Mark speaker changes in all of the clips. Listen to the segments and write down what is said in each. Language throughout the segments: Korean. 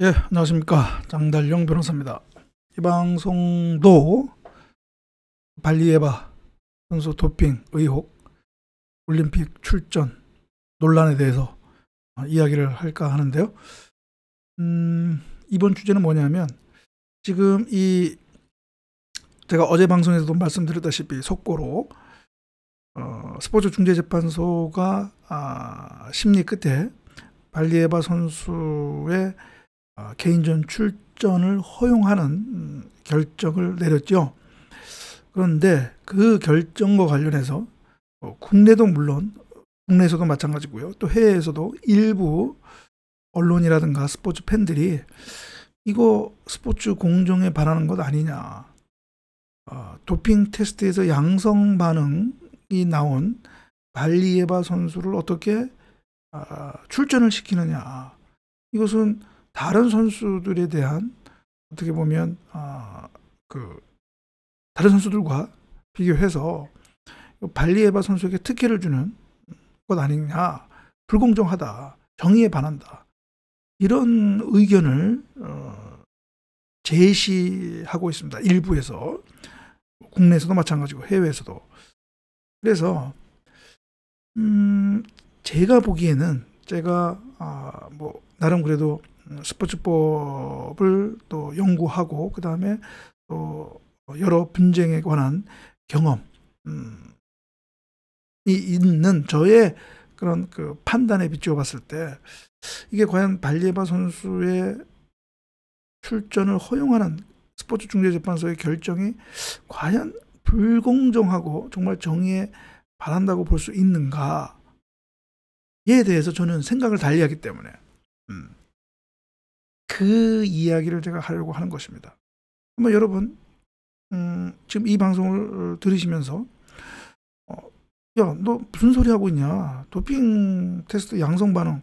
Speaker 1: 예, 안녕하십니까. 장달령 변호사입니다. 이 방송도 발리에바 선수 도핑 의혹, 올림픽 출전 논란에 대해서 이야기를 할까 하는데요. 이번 주제는 뭐냐면, 지금 제가 어제 방송에서도 말씀드렸다시피 속보로 스포츠중재재판소가 심리 끝에 발리에바 선수의 개인전 출전을 허용하는 결정을 내렸죠. 그런데 그 결정과 관련해서 국내도 물론, 국내에서도 마찬가지고요, 또 해외에서도 일부 언론이라든가 스포츠 팬들이 이거 스포츠 공정에 반하는 것 아니냐, 도핑 테스트에서 양성 반응이 나온 발리에바 선수를 어떻게 출전을 시키느냐, 이것은 다른 선수들에 대한, 어떻게 보면 다른 선수들과 비교해서 발리에바 선수에게 특혜를 주는 것 아니냐, 불공정하다, 정의에 반한다, 이런 의견을 제시하고 있습니다. 일부에서, 국내에서도 마찬가지고 해외에서도. 그래서 제가 보기에는, 제가 나름 그래도 스포츠법을 또 연구하고, 그 다음에 또 여러 분쟁에 관한 경험이 있는 저의 그런 그 판단에 비추어 봤을 때, 이게 과연 발리에바 선수의 출전을 허용하는 스포츠중재재판소의 결정이 과연 불공정하고 정말 정의에 반한다고 볼 수 있는가에 대해서 저는 생각을 달리하기 때문에 그 이야기를 제가 하려고 하는 것입니다. 한번 여러분, 지금 이 방송을 들으시면서 야, 너 무슨 소리 하고 있냐, 도핑 테스트 양성 반응,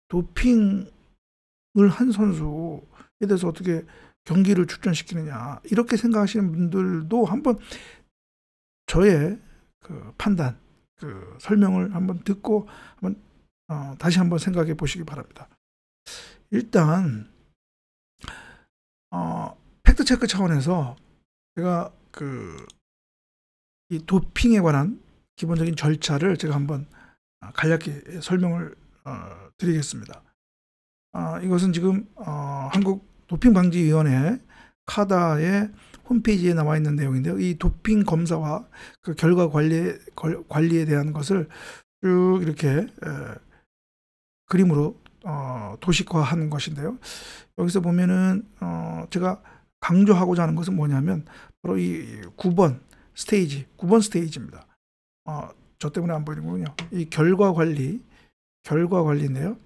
Speaker 1: 도핑을 한 선수에 대해서 어떻게 경기를 출전시키느냐, 이렇게 생각하시는 분들도 한번 저의 그 판단, 그 설명을 한번 듣고 한번 다시 한번 생각해 보시기 바랍니다. 일단 팩트 체크 차원에서 제가 이 도핑에 관한 기본적인 절차를 제가 한번 간략히 설명을 드리겠습니다. 이것은 지금 한국 도핑방지위원회 카다의 홈페이지에 나와 있는 내용인데요. 이 도핑 검사와 그 결과 관리에 대한 것을 쭉 이렇게 그림으로 도식화한 것인데요. 여기서 보면은 제가 강조하고자 하는 것은 뭐냐면, 바로 이 9번 스테이지입니다. 저 때문에 안 보이는군요. 이 결과 관리인데요.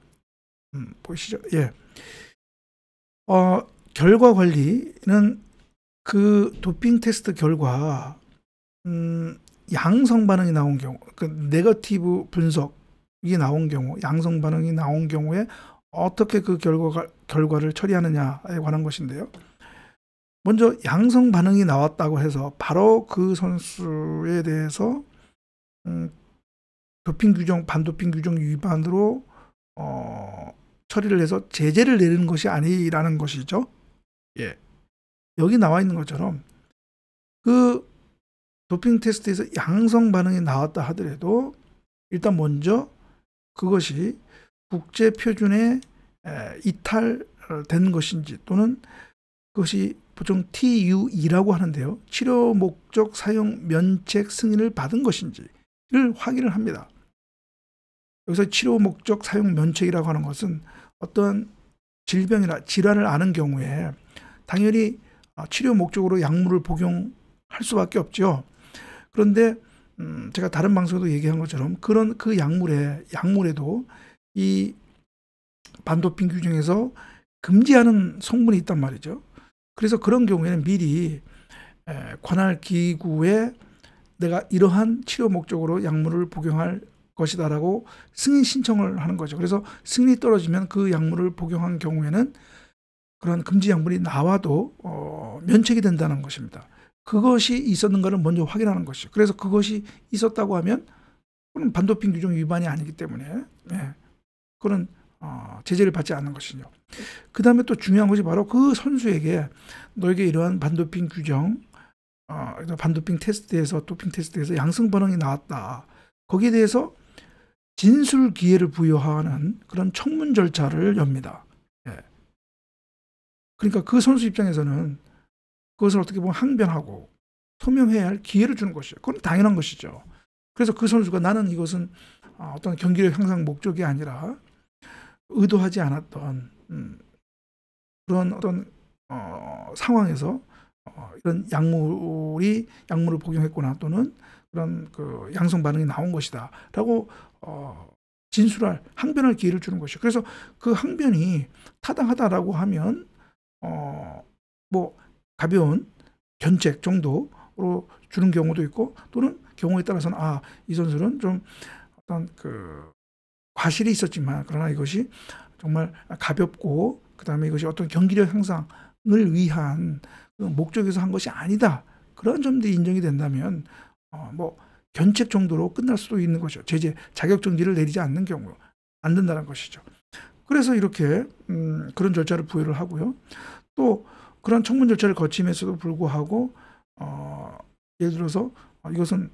Speaker 1: 보이시죠? 예. 결과 관리는 그 도핑 테스트 결과 양성 반응이 나온 경우, 그 네거티브 분석이 나온 경우, 양성 반응이 나온 경우에 어떻게 그 결과를 처리하느냐에 관한 것인데요. 먼저 양성 반응이 나왔다고 해서 바로 그 선수에 대해서 도핑 규정, 반도핑 규정 위반으로 처리를 해서 제재를 내리는 것이 아니라는 것이죠. 예. 여기 나와 있는 것처럼 그 도핑 테스트에서 양성 반응이 나왔다 하더라도 일단 그것이 국제 표준에 이탈된 것인지, 또는 그것이 보통 TUE라고 하는데요, 치료 목적 사용 면책 승인을 받은 것인지를 확인을 합니다. 여기서 치료 목적 사용 면책이라고 하는 것은 어떤 질병이나 질환을 아는 경우에 당연히 치료 목적으로 약물을 복용할 수밖에 없죠. 그런데 제가 다른 방송에도 얘기한 것처럼 그런 그 약물에도 이 반도핑 규정에서 금지하는 성분이 있단 말이죠. 그래서 그런 경우에는 미리 관할 기구에 내가 이러한 치료 목적으로 약물을 복용할 것이다라고 승인 신청을 하는 거죠. 그래서 승인이 떨어지면 그 약물을 복용한 경우에는 그런 금지 약물이 나와도 면책이 된다는 것입니다. 그것이 있었는가를 먼저 확인하는 것이죠. 그래서 그것이 있었다고 하면 그건 반도핑 규정 위반이 아니기 때문에 그런 제재를 받지 않는 것이죠. 그 다음에 또 중요한 것이 바로 그 선수에게 너에게 이러한 반도핑 규정, 반도핑 테스트에서 도핑 테스트에서 양성 반응이 나왔다. 거기에 대해서 진술 기회를 부여하는 그런 청문 절차를 엽니다. 예. 그러니까 그 선수 입장에서는 그것을 어떻게 보면 항변하고 소명해야 할 기회를 주는 것이죠. 그건 당연한 것이죠. 그래서 그 선수가 나는 이것은 어떤 경기력 향상 목적이 아니라 의도하지 않았던 그런 어떤 상황에서 이런 약물을 복용했거나 또는 그런 그 양성 반응이 나온 것이다라고 진술할 항변할 기회를 주는 것이죠. 그래서 그 항변이 타당하다라고 하면 뭐 가벼운 견책 정도로 주는 경우도 있고 또는 경우에 따라서는 이 선수는 좀 어떤 그 과실이 있었지만 그러나 이것이 정말 가볍고 그다음에 이것이 어떤 경기력 향상을 위한 목적에서 한 것이 아니다. 그런 점들이 인정이 된다면 뭐 견책 정도로 끝날 수도 있는 것이죠. 제재 자격 정지를 내리지 않는 경우 안 된다는 것이죠. 그래서 이렇게 그런 절차를 부여를 하고요. 또 그런 청문 절차를 거침에서도 불구하고 예를 들어서 이것은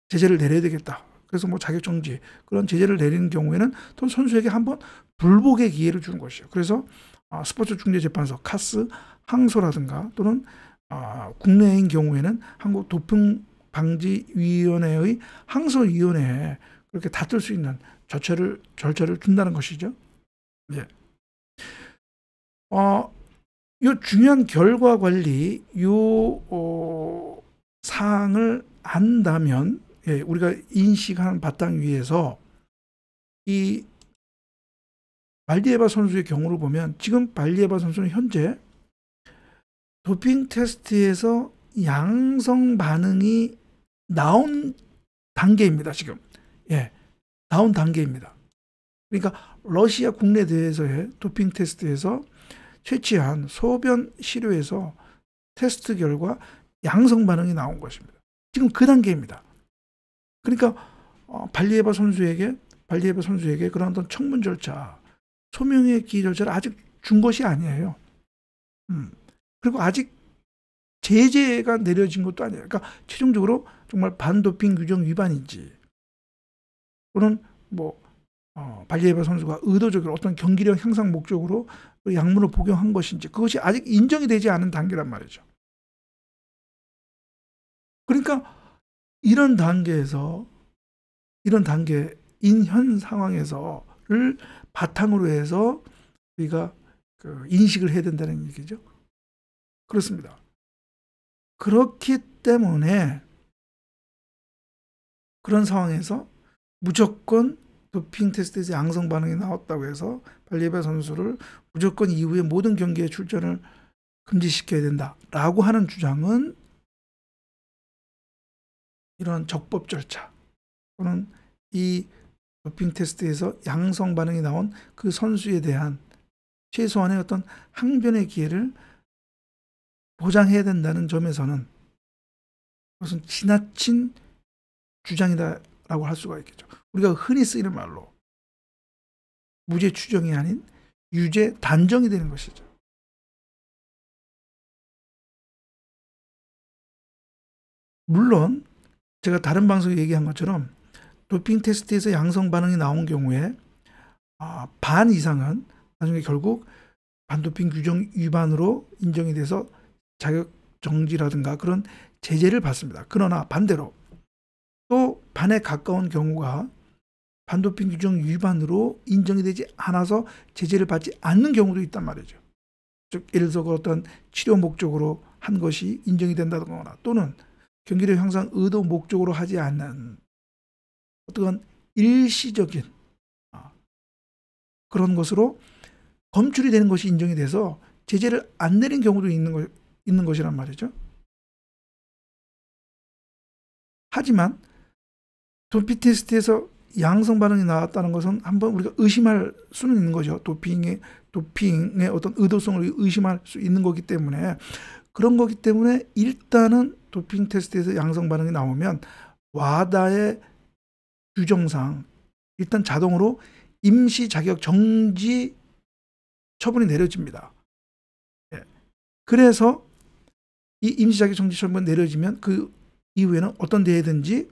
Speaker 1: 제재를 내려야 되겠다. 그래서 뭐 자격 정지 그런 제재를 내리는 경우에는 또 선수에게 한번 불복의 기회를 주는 것이죠. 그래서 스포츠중재재판소 카스 항소라든가 또는 국내인 경우에는 한국 도핑방지위원회의 항소위원회에 그렇게 다툴 수 있는 절차를 둔다는 것이죠. 예. 요 중요한 결과 관리 요 사항을 안다면 우리가 인식하는 바탕 위에서 이 발디에바 선수의 경우를 보면 지금 발디에바 선수는 현재 도핑 테스트에서 양성 반응이 나온 단계입니다. 지금 나온 단계입니다. 그러니까 러시아 국내 대회에서의 도핑 테스트에서 채취한 소변 시료에서 테스트 결과 양성 반응이 나온 것입니다. 지금 그 단계입니다. 그러니까 발리에바 선수에게 그런 어떤 청문 절차, 소명의 기회 절차를 아직 준 것이 아니에요. 그리고 아직 제재가 내려진 것도 아니에요. 그러니까 최종적으로 정말 반도핑 규정 위반인지 또는 뭐 발리에바 선수가 의도적으로 어떤 경기력 향상 목적으로 약물을 복용한 것인지 그것이 아직 인정이 되지 않은 단계란 말이죠. 그러니까 이런 단계인 현 상황에서를 바탕으로 해서 우리가 그 인식을 해야 된다는 얘기죠. 그렇습니다. 그렇기 때문에 그런 상황에서 무조건 도핑 테스트에서 양성 반응이 나왔다고 해서 발리에바 선수를 무조건 이후에 모든 경기에 출전을 금지시켜야 된다라고 하는 주장은 이런 적법 절차 또는 이 도핑 테스트에서 양성 반응이 나온 그 선수에 대한 최소한의 어떤 항변의 기회를 보장해야 된다는 점에서는 그것은 지나친 주장이다라고 할 수가 있겠죠. 우리가 흔히 쓰이는 말로 무죄 추정이 아닌 유죄 단정이 되는 것이죠. 물론 제가 다른 방송에 얘기한 것처럼 도핑 테스트에서 양성 반응이 나온 경우에 반 이상은 나중에 결국 반도핑 규정 위반으로 인정이 돼서 자격 정지라든가 그런 제재를 받습니다. 그러나 반대로 또 반에 가까운 경우가 반도핑 규정 위반으로 인정이 되지 않아서 제재를 받지 않는 경우도 있단 말이죠. 즉 예를 들어서 어떤 치료 목적으로 한 것이 인정이 된다거나 또는 경기력 향상 의도 목적으로 하지 않는 어떤 일시적인 그런 것으로 검출이 되는 것이 인정이 돼서 제재를 안 내린 경우도 있는 것이란 말이죠. 하지만 도핑 테스트에서 양성 반응이 나왔다는 것은 한번 우리가 의심할 수는 있는 거죠. 도핑의 어떤 의도성을 의심할 수 있는 거기 때문에 그런 거기 때문에 일단은 도핑 테스트에서 양성 반응이 나오면 와다의 규정상 일단 자동으로 임시 자격 정지 처분이 내려집니다. 예. 그래서 이 임시 자격 정지 처분이 내려지면 그 이후에는 어떤 대회든지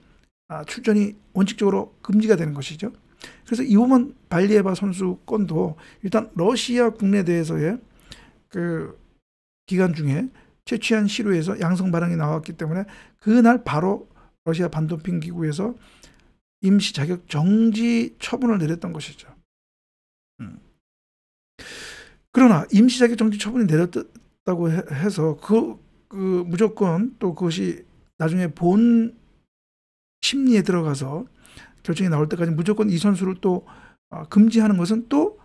Speaker 1: 출전이 원칙적으로 금지가 되는 것이죠. 그래서 이번 발리에바 선수 건도 일단 러시아 국내 대회에서의 그 기간 중에 최취한 시루에서 양성 반응이 나왔기 때문에 그날 바로 러시아 반도핑 기구에서 임시 자격 정지 처분을 내렸던 것이죠. 그러나 임시 자격 정지 처분이 내렸다고 해서 그 무조건 또 그것이 나중에 본 심리에 들어가서 결정이 나올 때까지 무조건 이 선수를 또 금지하는 것은 또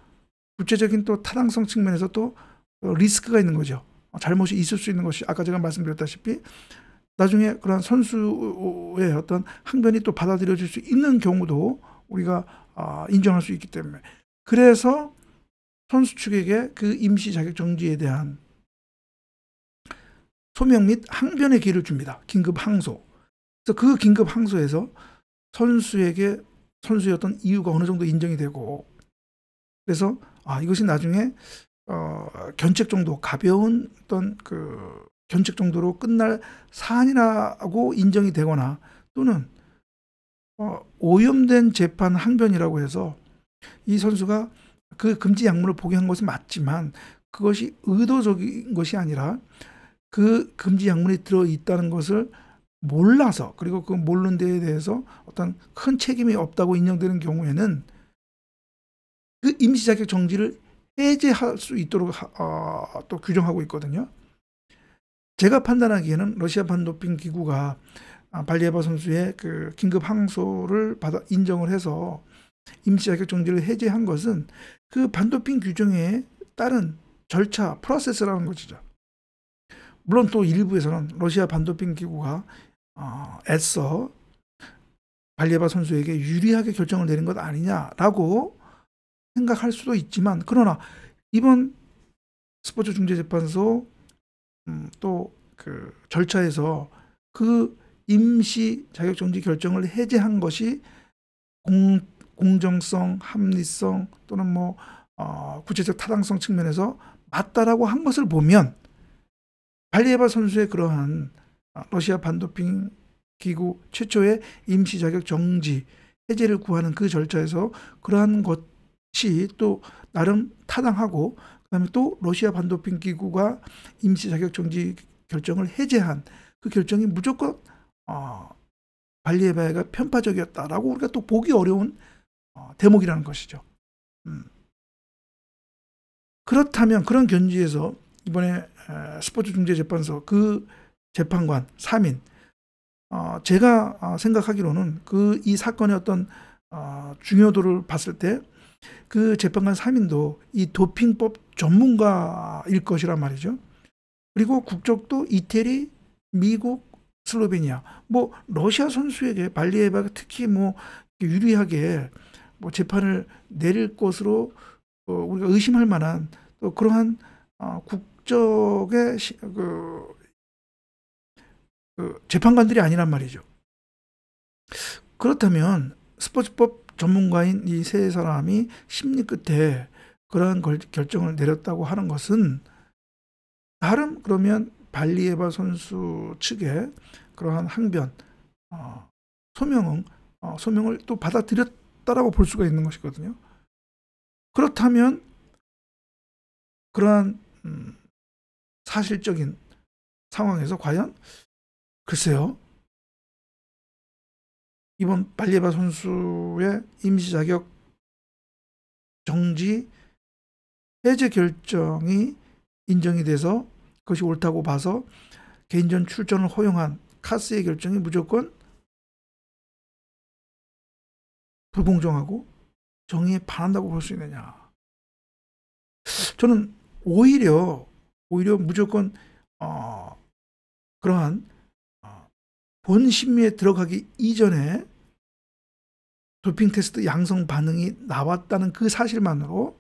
Speaker 1: 구체적인 또 타당성 측면에서 또 리스크가 있는 거죠. 잘못이 있을 수 있는 것이 아까 제가 말씀드렸다시피 나중에 그런 선수의 어떤 항변이 또 받아들여질 수 있는 경우도 우리가 인정할 수 있기 때문에 그래서 선수 측에게 그 임시 자격 정지에 대한 소명 및 항변의 기회를 줍니다. 긴급 항소. 그래서 그 긴급 항소에서 선수에게 선수의 어떤 이유가 어느 정도 인정이 되고 그래서 이것이 나중에 견책 정도 가벼운 어떤 그 견책 정도로 끝날 사안이라고 인정이 되거나 또는 오염된 재판 항변이라고 해서 이 선수가 그 금지 약물을 복용한 것은 맞지만 그것이 의도적인 것이 아니라 그 금지 약물이 들어있다는 것을 몰라서 그리고 그 모르는 데에 대해서 어떤 큰 책임이 없다고 인정되는 경우에는 그 임시 자격 정지를 해제할 수 있도록 또 규정하고 있거든요. 제가 판단하기에는 러시아 반도핑 기구가 발리에바 선수의 그 긴급 항소를 받아 인정을 해서 임시 자격 정지를 해제한 것은 그 반도핑 규정에 따른 절차 프로세스라는 것이죠. 물론 또 일부에서는 러시아 반도핑 기구가 애써 발리에바 선수에게 유리하게 결정을 내린 것 아니냐라고 생각할 수도 있지만 그러나 이번 스포츠 중재재판소 또 그 절차에서 그 임시 자격정지 결정을 해제한 것이 공정성, 합리성 또는 뭐 구체적 타당성 측면에서 맞다라고 한 것을 보면 발리에바 선수의 그러한 러시아 반도핑 기구 최초의 임시 자격 정지 해제를 구하는 그 절차에서 그러한 것이 또 나름 타당하고 그다음에 또 러시아 반도핑 기구가 임시 자격 정지 결정을 해제한 그 결정이 무조건 발리에바가 편파적이었다라고 우리가 또 보기 어려운 대목이라는 것이죠. 그렇다면 그런 견지에서 이번에 스포츠 중재재판소 그 재판관 3인 제가 생각하기로는 이 사건의 어떤 중요도를 봤을 때 그 재판관 3인도 이 도핑법 전문가일 것이란 말이죠. 그리고 국적도 이태리, 미국, 슬로베니아. 뭐 러시아 선수에게 발리에바가 특히 뭐 유리하게 뭐 재판을 내릴 것으로 우리가 의심할 만한 또 그러한 국적의 재판관들이 아니란 말이죠. 그렇다면 스포츠법 전문가인 이 세 사람이 심리 끝에 그러한 결정을 내렸다고 하는 것은 나름 그러면 발리에바 선수 측의 그러한 항변, 소명을 또 받아들였다라고 볼 수가 있는 것이거든요. 그렇다면 그러한 사실적인 상황에서 과연 글쎄요. 이번 발리에바 선수의 임시 자격 정지 해제 결정이 인정이 돼서 그것이 옳다고 봐서 개인전 출전을 허용한 카스의 결정이 무조건 불공정하고 정의에 반한다고 볼 수 있느냐. 저는 오히려 무조건 그러한 본 심리에 들어가기 이전에 도핑 테스트 양성 반응이 나왔다는 그 사실만으로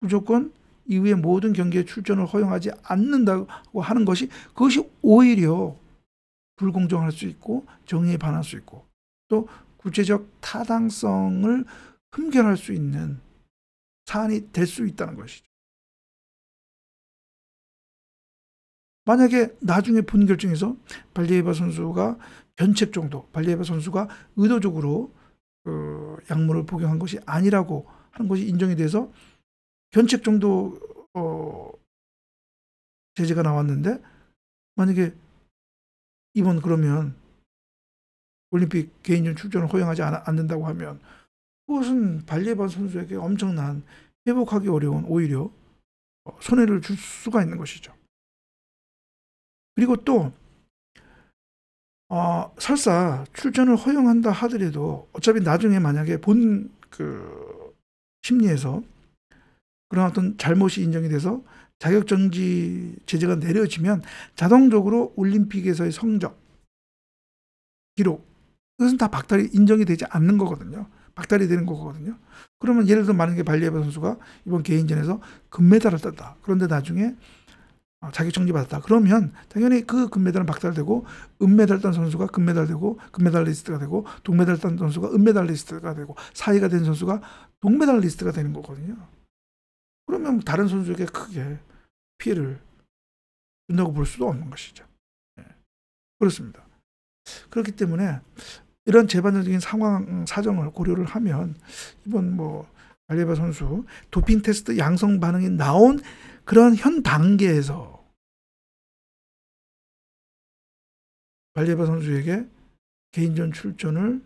Speaker 1: 무조건 이후에 모든 경기에 출전을 허용하지 않는다고 하는 것이 그것이 오히려 불공정할 수 있고 정의에 반할 수 있고 또 구체적 타당성을 흠결할 수 있는 사안이 될 수 있다는 것이죠. 만약에 나중에 본 결정에서 발리에바 선수가 견책 정도, 발리에바 선수가 의도적으로 약물을 복용한 것이 아니라고 하는 것이 인정이 돼서 견책 정도 제재가 나왔는데, 만약에 이번 그러면 올림픽 개인전 출전을 허용하지 않는다고 하면 그것은 발리에바 선수에게 엄청난 회복하기 어려운, 오히려 손해를 줄 수가 있는 것이죠. 그리고 또 설사 출전을 허용한다 하더라도 어차피 나중에 만약에 본 심리에서 그런 어떤 잘못이 인정이 돼서 자격정지 제재가 내려지면 자동적으로 올림픽에서의 성적, 기록, 이것은 다 박탈이 인정이 되지 않는 거거든요. 박탈이 되는 거거든요. 그러면 예를 들어 만약에 발리에바 선수가 이번 개인전에서 금메달을 땄다. 그런데 나중에 자격정지 받았다. 그러면 당연히 그 금메달은 박탈되고, 은메달 딴 선수가 금메달되고, 금메달리스트가 되고, 동메달 딴 선수가 은메달리스트가 되고, 4위가 된 선수가 동메달리스트가 되는 거거든요. 그러면 다른 선수에게 크게 피해를 준다고 볼 수도 없는 것이죠. 그렇습니다. 그렇기 때문에 이런 재반적인 상황, 사정을 고려를 하면 이번 발리에바 선수 도핑 테스트 양성 반응이 나온 그런 현 단계에서 발리에바 선수에게 개인전 출전을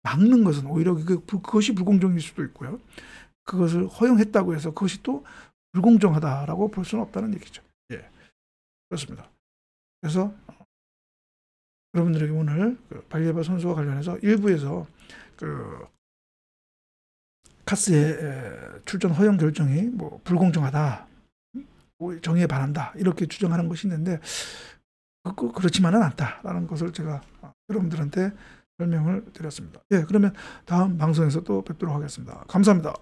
Speaker 1: 막는 것은 오히려 그것이 불공정일 수도 있고요. 그것을 허용했다고 해서 그것이 또 불공정하다라고 볼 수는 없다는 얘기죠. 예, 그렇습니다. 그래서 여러분들에게 오늘 발리에바 선수와 관련해서 일부에서 카스의 출전 허용 결정이 불공정하다, 정의에 반한다, 이렇게 주장하는 것이 있는데 그렇지만은 않다라는 것을 제가 여러분들한테 설명을 드렸습니다. 예, 그러면 다음 방송에서 또 뵙도록 하겠습니다. 감사합니다.